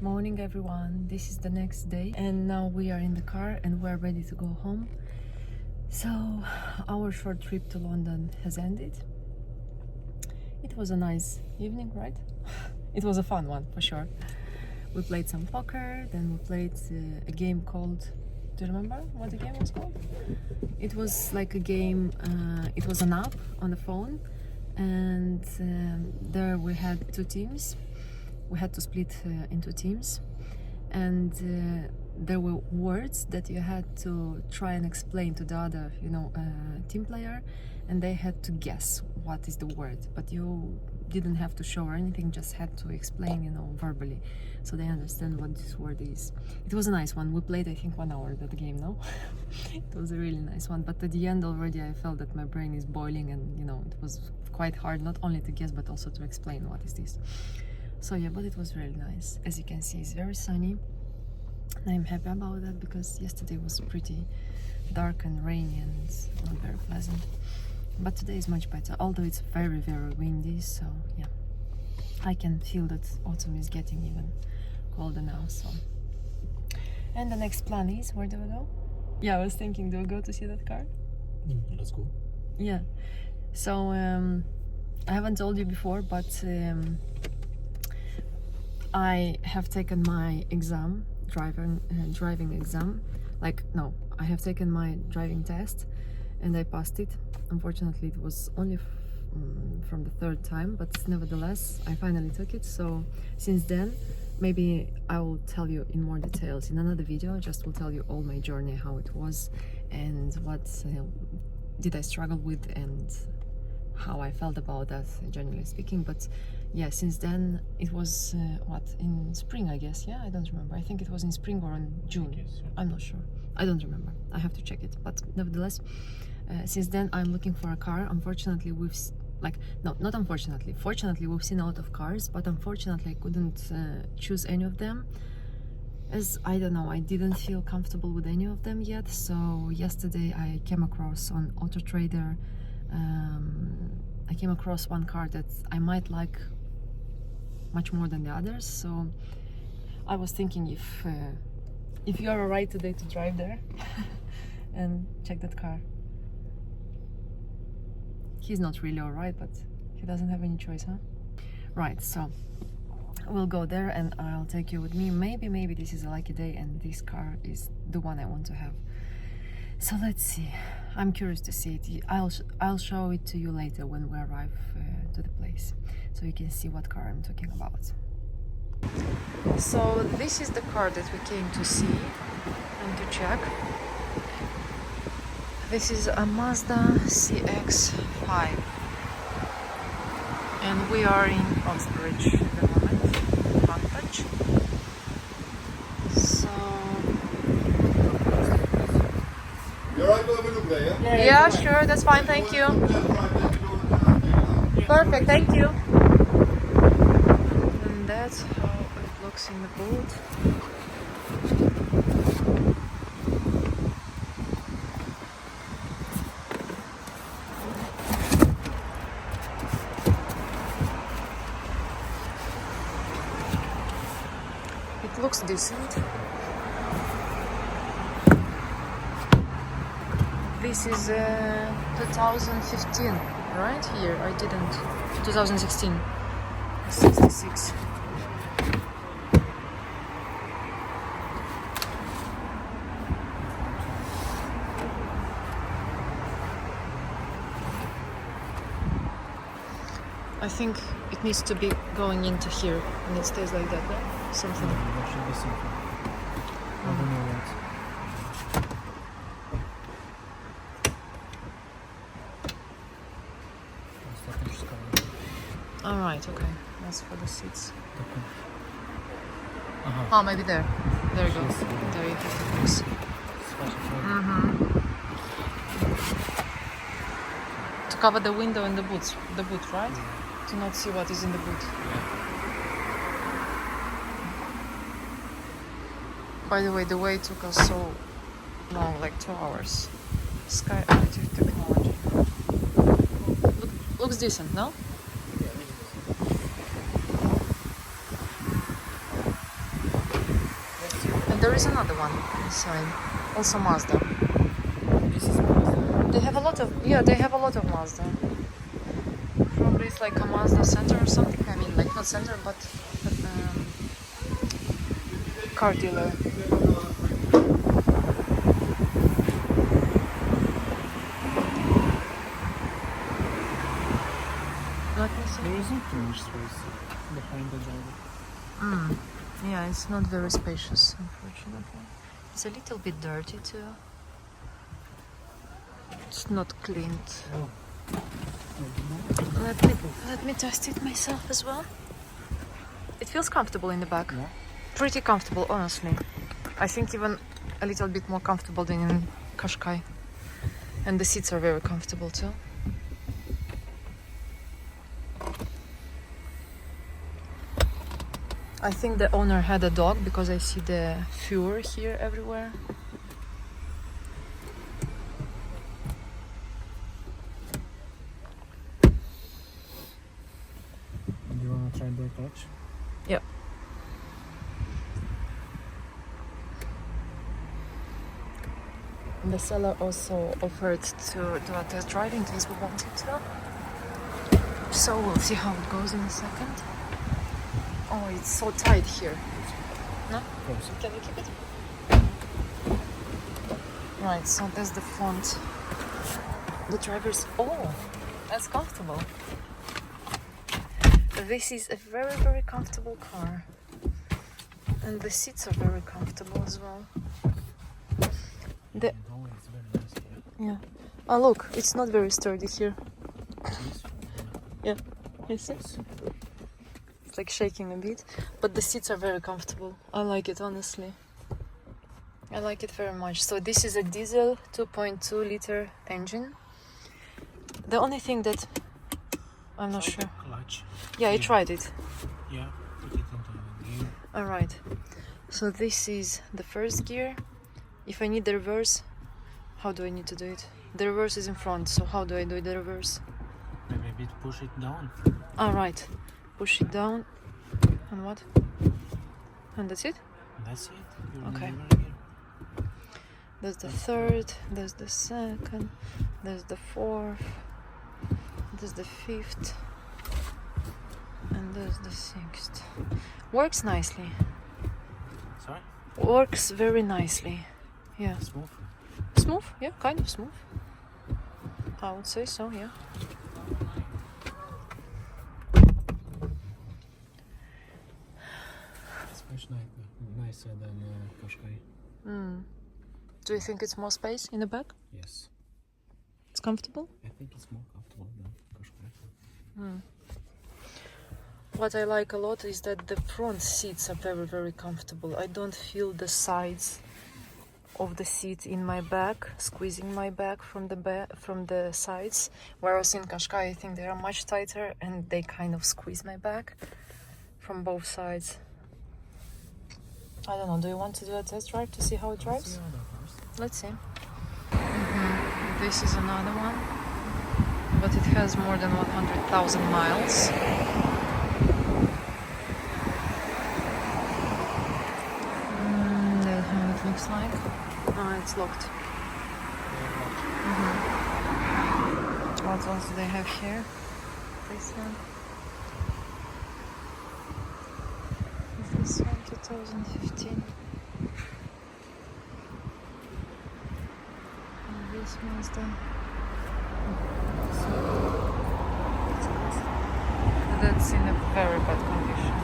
Morning everyone, this is the next day and now we are in the car and we're ready to go home. So our short trip to London has ended. It was a nice evening, right? It was a fun one for sure. We played some poker, then we played a game called, do you remember what the game was called? It was like a game, it was an app on the phone, and there we had two teams. We had to split into teams, and there were words that you had to try and explain to the other, team player, and they had to guess what is the word, but you didn't have to show or anything, just had to explain, verbally, so they understand what this word is. It was a nice one. We played, I think, 1 hour that game, no? It was a really nice one, but at the end already I felt that my brain is boiling, and it was quite hard not only to guess but also to explain what is this. So yeah, but it was really nice. As you can see, it's very sunny. I'm happy about that because yesterday was pretty dark and rainy and not very pleasant. But today is much better, although it's very, very windy. So yeah, I can feel that autumn is getting even colder now. So, and the next plan is, where do we go? Yeah, I was thinking, do we go to see that car? Let's go. Yeah. So I haven't told you before, but I have taken my exam, driving exam. I have taken my driving test and I passed it. Unfortunately, it was only from the third time, but nevertheless, I finally took it. So since then, maybe I will tell you in more details in another video. I just will tell you all my journey, how it was, and what did I struggle with, and how I felt about that, generally speaking. But yeah, since then it was in spring, I guess. Yeah, I don't remember. I think it was in spring or in June. Yes, yeah. I'm not sure. I don't remember. I have to check it. But nevertheless, since then I'm looking for a car. Unfortunately, not unfortunately. Fortunately, we've seen a lot of cars, but unfortunately, I couldn't choose any of them. As I don't know, I didn't feel comfortable with any of them yet. So yesterday I came across on Auto Trader. I came across one car that I might like much more than the others, so I was thinking if you are alright today to drive there and check that car. He's not really alright, but he doesn't have any choice, huh? Right, so we'll go there and I'll take you with me. Maybe this is a lucky day and this car is the one I want to have. So let's see. I'm curious to see it. I'll show it to you later when we arrive to the place, so you can see what car I'm talking about. So this is the car that we came to see and to check. This is a Mazda CX-5, and we are in Oxbridge at the moment, Tonbridge. So You're right to have a look there, yeah? yeah, sure, that's fine, thank you. Perfect, thank you. And that's how it looks in the boot. It looks decent. This is 2015, right? Here, I didn't. 2016. 66. I think it needs to be going into here, and it stays like that, no? Something. That should be something. I don't know what. Alright, okay. That's for the seats. Aha. Oh, maybe there. There you go. Yes. There you have the box. To cover the window and the boot, right? To not see what is in the boot. By the way it took us so long, like 2 hours. Sky Active Technology. Looks decent, no? is another one inside, also Mazda. This is Mazda. They have a lot of they have a lot of Mazda. Probably it's like a Mazda center or something. I mean, like not center, but car dealer. Let me see. There isn't too much space behind the driver. Yeah, it's not very spacious, unfortunately. It's a little bit dirty too. It's not cleaned. Oh. Let me test it myself as well. It feels comfortable in the back. Yeah. Pretty comfortable, honestly. I think even a little bit more comfortable than in Qashqai. And the seats are very comfortable too. I think the owner had a dog because I see the fur here everywhere. Do you wanna try the clutch? Yep. The seller also offered to do a test drive in case we wanted to. So we'll see how it goes in a second. Oh, it's so tight here. No? Close. Can you keep it? Right, so that's the front. The driver's... Oh, that's comfortable. This is a very, very comfortable car. And the seats are very comfortable as well. The... Oh, it's very nice here. Yeah. Oh, look, it's not very sturdy here. This? Yeah, you see? It's like shaking a bit, but the seats are very comfortable. I like it, honestly. I like it very much. So this is a diesel 2.2 liter engine. The only thing that I'm not sure. Clutch. Yeah, I Yeah. tried it. Yeah, put it into gear. All right. So this is the first gear. If I need the reverse, how do I need to do it? The reverse is in front, so how do I do the reverse? Maybe a bit push it down. All right. Push it down. And what? And that's it? That's it. You're Okay. in the rear gear. There's the third, there's the second, there's the fourth, there's the fifth, and there's the sixth. Works nicely. Sorry? Works very nicely. Yeah. Smooth. Smooth? Yeah, kind of smooth. I would say so, yeah. It's much nicer than Qashqai. Do you think it's more space in the back? Yes. It's comfortable? I think it's more comfortable than Qashqai. What I like a lot is that the front seats are very, very comfortable. I don't feel the sides of the seat in my back, squeezing my back from the sides. Whereas in Qashqai, I think they are much tighter and they kind of squeeze my back from both sides. I don't know. Do you want to do a test drive to see how it drives? See other cars. Let's see. This is another one, but it has more than 100,000 miles. That's how it looks like. Oh, it's locked. What else do they have here? This one. This one, 2015. And this one's the... That's in a very bad condition.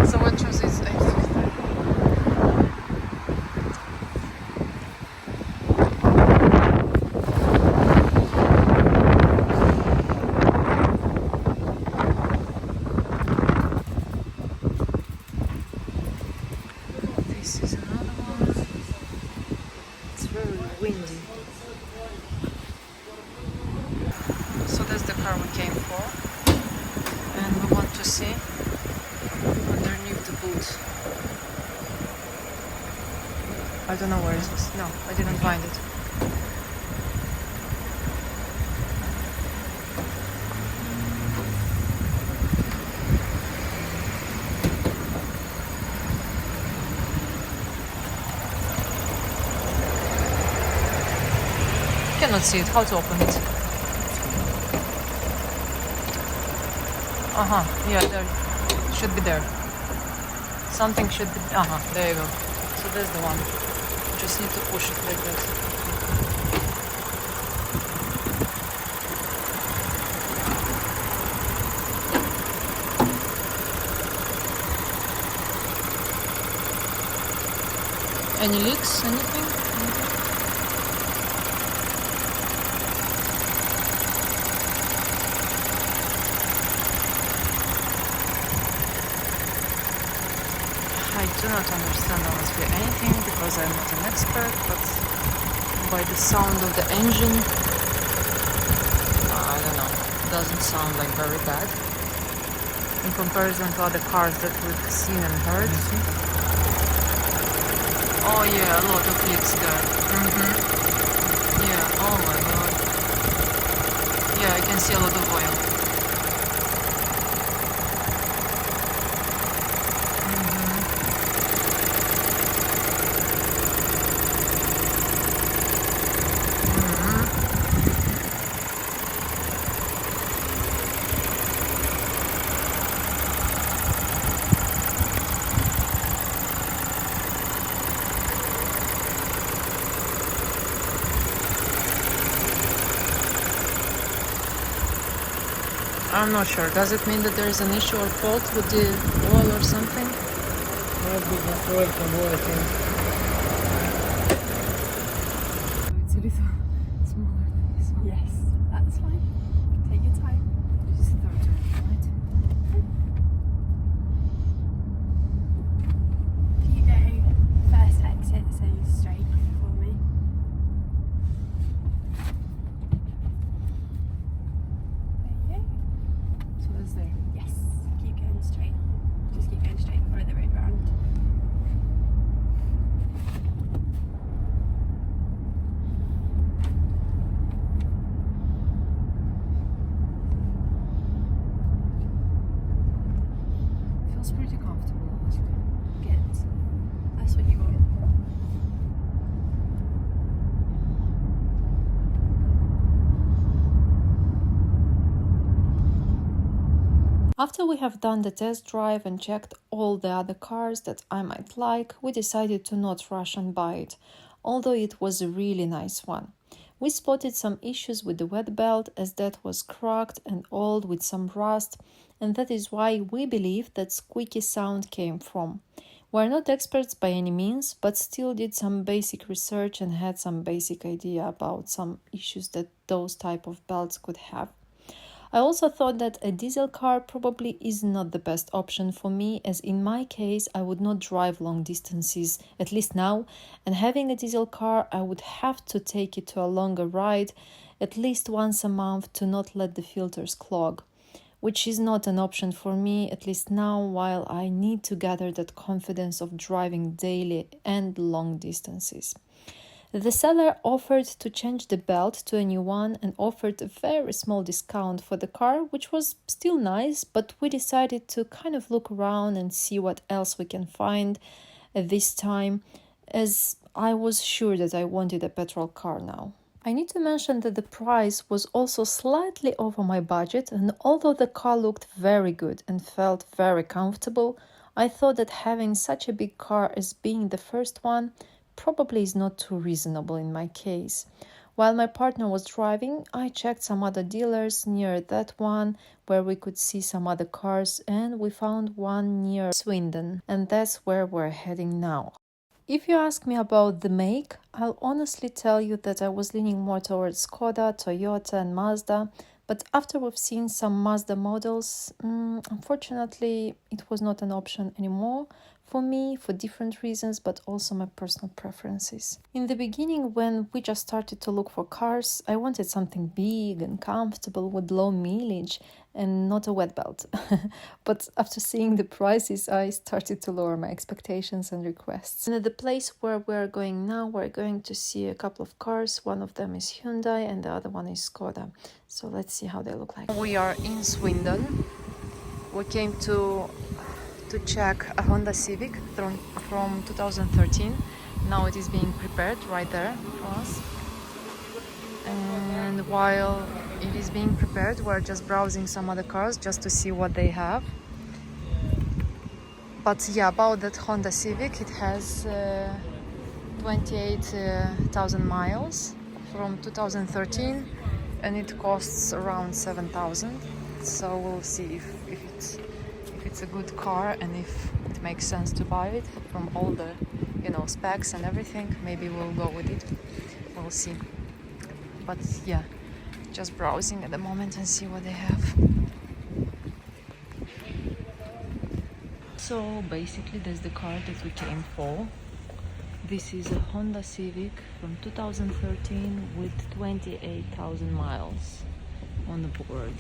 So what choose is 863? This is another one. It's very windy. So that's the car we came for. And we want to see underneath the boot. I don't know where is this. No, I didn't find it. cannot see it. How to open it? Yeah, there. Should be there. Something should be. There you go. So that's the one. Just need to push it like that. Any leaks? Anything? I do not understand honestly anything because I'm not an expert, but by the sound of the engine, I don't know, doesn't sound like very bad in comparison to other cars that we've seen and heard. Oh yeah, a lot of leaks there. Yeah, oh my god. Yeah, I can see a lot of oil. I'm not sure. Does it mean that there is an issue or fault with the oil or something? Might be just oil from oil change. It's a little smaller than this one. Yes, that's fine. Take your time. This is third turn, right? Can you go first exit so you're straight for me? There you go. So that's there. Yes, keep going straight. Just keep going straight, follow the road round. Feels pretty comfortable, honestly. Good. That's what you want. After we have done the test drive and checked all the other cars that I might like, we decided to not rush and buy it, although it was a really nice one. We spotted some issues with the wet belt as that was cracked and old with some rust, and that is why we believe that squeaky sound came from. We're not experts by any means, but still did some basic research and had some basic idea about some issues that those type of belts could have. I also thought that a diesel car probably is not the best option for me, as in my case I would not drive long distances, at least now, and having a diesel car I would have to take it to a longer ride at least once a month to not let the filters clog, which is not an option for me, at least now, while I need to gather that confidence of driving daily and long distances. The seller offered to change the belt to a new one and offered a very small discount for the car, which was still nice, but we decided to kind of look around and see what else we can find at this time, as I was sure that I wanted a petrol car now. I need to mention that the price was also slightly over my budget, and although the car looked very good and felt very comfortable, I thought that having such a big car as being the first one probably is not too reasonable in my case. While my partner was driving, I checked some other dealers near that one where we could see some other cars, and we found one near Swindon, and that's where we're heading now. If you ask me about the make, I'll honestly tell you that I was leaning more towards Skoda, Toyota and Mazda, but after we've seen some Mazda models, unfortunately it was not an option anymore for me, for different reasons, but also my personal preferences. In the beginning, when we just started to look for cars, I wanted something big and comfortable with low mileage and not a wet belt. But after seeing the prices, I started to lower my expectations and requests. And at the place where we're going now, we're going to see a couple of cars. One of them is Hyundai and the other one is Skoda. So let's see how they look like. We are in Swindon. We came to check a Honda Civic from 2013. Now it is being prepared right there for us. And while it is being prepared, we're just browsing some other cars just to see what they have. But yeah, about that Honda Civic, it has 28,000 miles from 2013, and it costs around 7,000. So we'll see if it's a good car and if it makes sense to buy it from all the, you know, specs and everything. Maybe we'll go with it. We'll see. But yeah, just browsing at the moment and see what they have. So basically that's the car that we came for. This is a Honda Civic from 2013 with 28,000 miles on the board.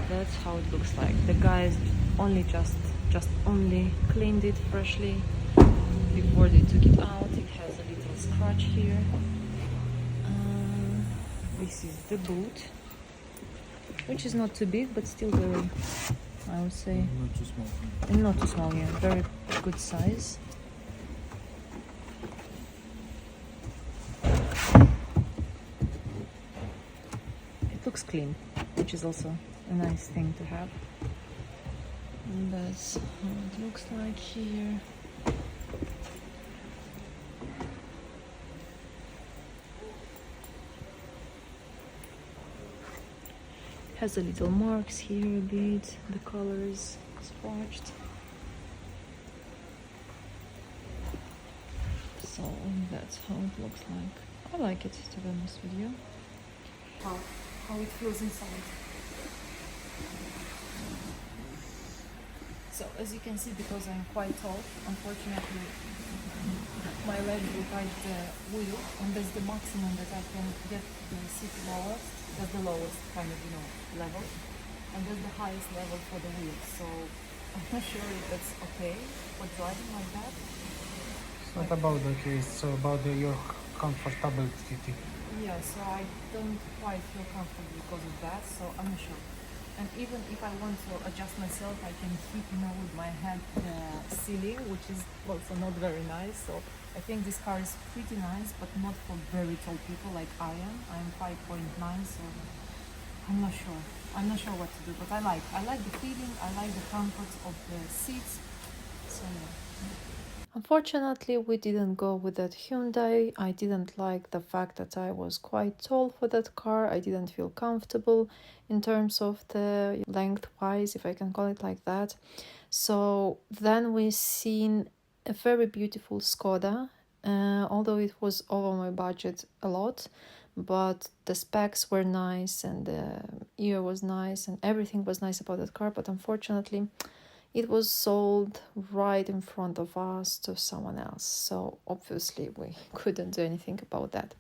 That's how it looks like. The guys only just only cleaned it freshly before they took it out. It has a little scratch here. This is the boot, which is not too big but still very, I would say, Not too small. and not too small, yeah, very good size. It looks clean, which is also a nice thing to have. And that's how it looks like here. Has a little marks here a bit, the color is scratched. So that's how it looks like. I like it, to be honest with you. How it feels inside. So as you can see, because I'm quite tall, unfortunately my leg will touch the wheel, and that's the maximum that I can get the seat lowest. That's the lowest kind of, you know, level, and that's the highest level for the wheel. So I'm not sure if that's okay for driving like that. It's not about the case, it's about your comfortability. Yeah, so I don't quite feel comfortable because of that, so I'm not sure. And even if I want to adjust myself, I can hit, you know, with my head the ceiling, which is also not very nice. So I think this car is pretty nice, but not for very tall people like I am. I'm 5.9, so I'm not sure. I'm not sure what to do, but I like the feeling, I like the comfort of the seats. So yeah. Unfortunately, we didn't go with that Hyundai. I didn't like the fact that I was quite tall for that car. I didn't feel comfortable in terms of the length-wise, if I can call it like that. So then we seen a very beautiful Skoda, although it was over my budget a lot, but the specs were nice and the ear was nice and everything was nice about that car. But unfortunately, it was sold right in front of us to someone else. So obviously we couldn't do anything about that.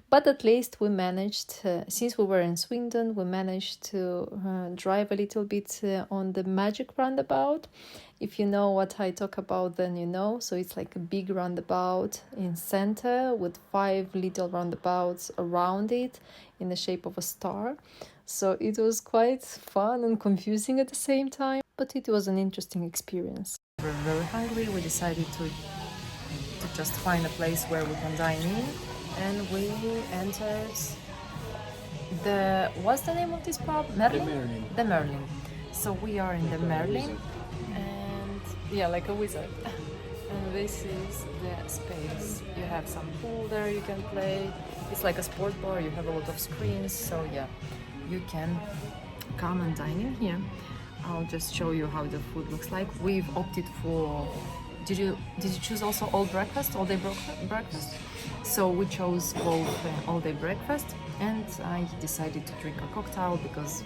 But at least we managed, since we were in Swindon, we managed to drive a little bit on the Magic Roundabout. If you know what I talk about, then you know. So it's like a big roundabout in center with 5 little roundabouts around it in the shape of a star. So it was quite fun and confusing at the same time, but it was an interesting experience. We were very hungry. We decided to just find a place where we can dine in, and we entered what's the name of this pub? Merlin? The Merlin. The Merlin. So we are in the Merlin, and yeah, like a wizard. And this is the space. You have some pool there you can play. It's like a sport bar. You have a lot of screens. So yeah, you can come and dine in here. I'll just show you how the food looks like. We've opted for. Did you choose also all day breakfast? So we chose both all day breakfast, and I decided to drink a cocktail because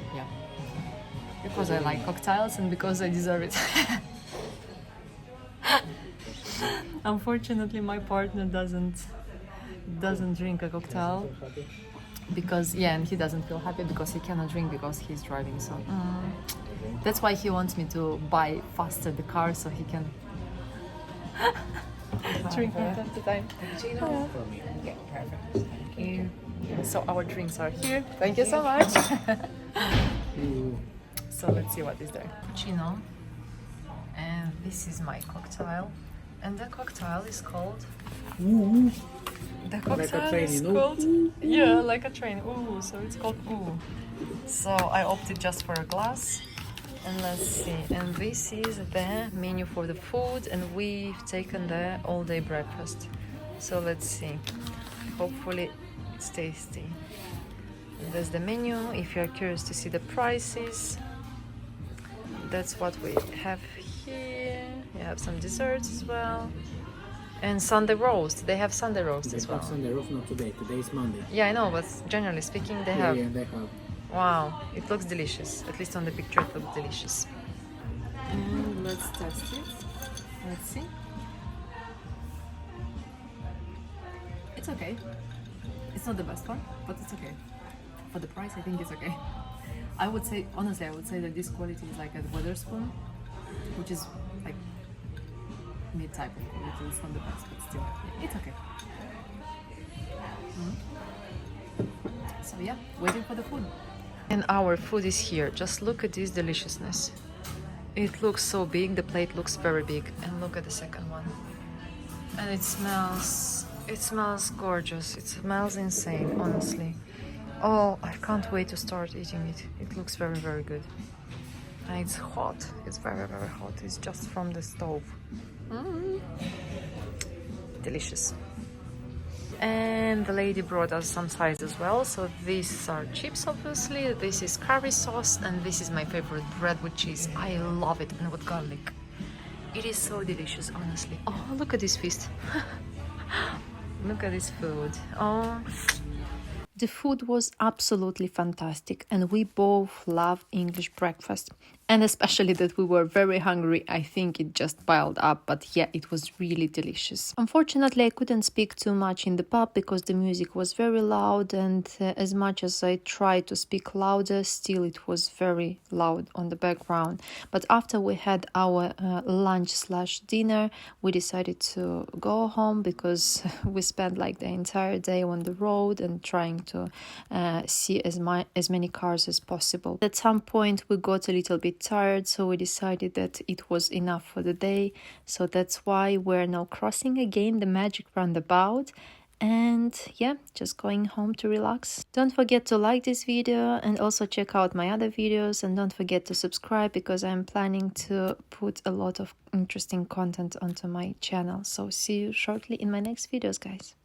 I like cocktails and because I deserve it. Unfortunately, my partner doesn't drink a cocktail because and he doesn't feel happy because he cannot drink because he's driving. So that's why he wants me to buy faster the car so he can drink from time to time. Yeah, perfect. Thank you. So our drinks are here. Thank you so much. So let's see what is there. Cappuccino. And this is my cocktail. And the cocktail is called. Ooh. The Like a cocktail train, is you know? called. Yeah, like a train. Ooh, so it's called ooh. So I opted just for a glass. And let's see. And this is the menu for the food, and we've taken the all-day breakfast. So let's see. Hopefully, it's tasty. And there's the menu. If you're curious to see the prices, that's what we have here. You have some desserts as well. And Sunday roast. They have Sunday roast They as well. have Sunday roast, not today. Today is Monday. Yeah, I know, but generally speaking, they Yeah, have. yeah, they have. Wow, it looks delicious. At least on the picture, it looks delicious. And let's test it. Let's see. It's okay. It's not the best one, but it's okay. For the price, I think it's okay. I would say, honestly, I would say that this quality is like a Witherspoon, which is like mid-type of quality. It's not the best, but still, yeah, it's okay. So yeah, waiting for the food. And our food is here. Just look at this deliciousness. It looks so big, the plate looks very big. And look at the second one. And it smells gorgeous. It smells insane, honestly. Oh, I can't wait to start eating it. It looks very, very good. And it's hot. It's very, very hot. It's just from the stove. Delicious. And the lady brought us some sides as well. So these are chips, obviously. This is curry sauce, and this is my favorite, bread with cheese. I love it, and with garlic. It is so delicious, honestly. Oh, look at this feast. Look at this food. Oh. The food was absolutely fantastic, and we both love English breakfast. And especially that we were very hungry, I think it just piled up, but yeah, it was really delicious. Unfortunately, I couldn't speak too much in the pub because the music was very loud, and as much as I tried to speak louder, still it was very loud on the background. But after we had our lunch/dinner, we decided to go home because we spent like the entire day on the road and trying to see as many cars as possible. At some point, we got a little bit tired, so we decided that it was enough for the day. So that's why we're now crossing again the magic roundabout, and yeah, just going home to relax. Don't forget to like this video and also check out my other videos, and don't forget to subscribe because I'm planning to put a lot of interesting content onto my channel. So see you shortly in my next videos, guys.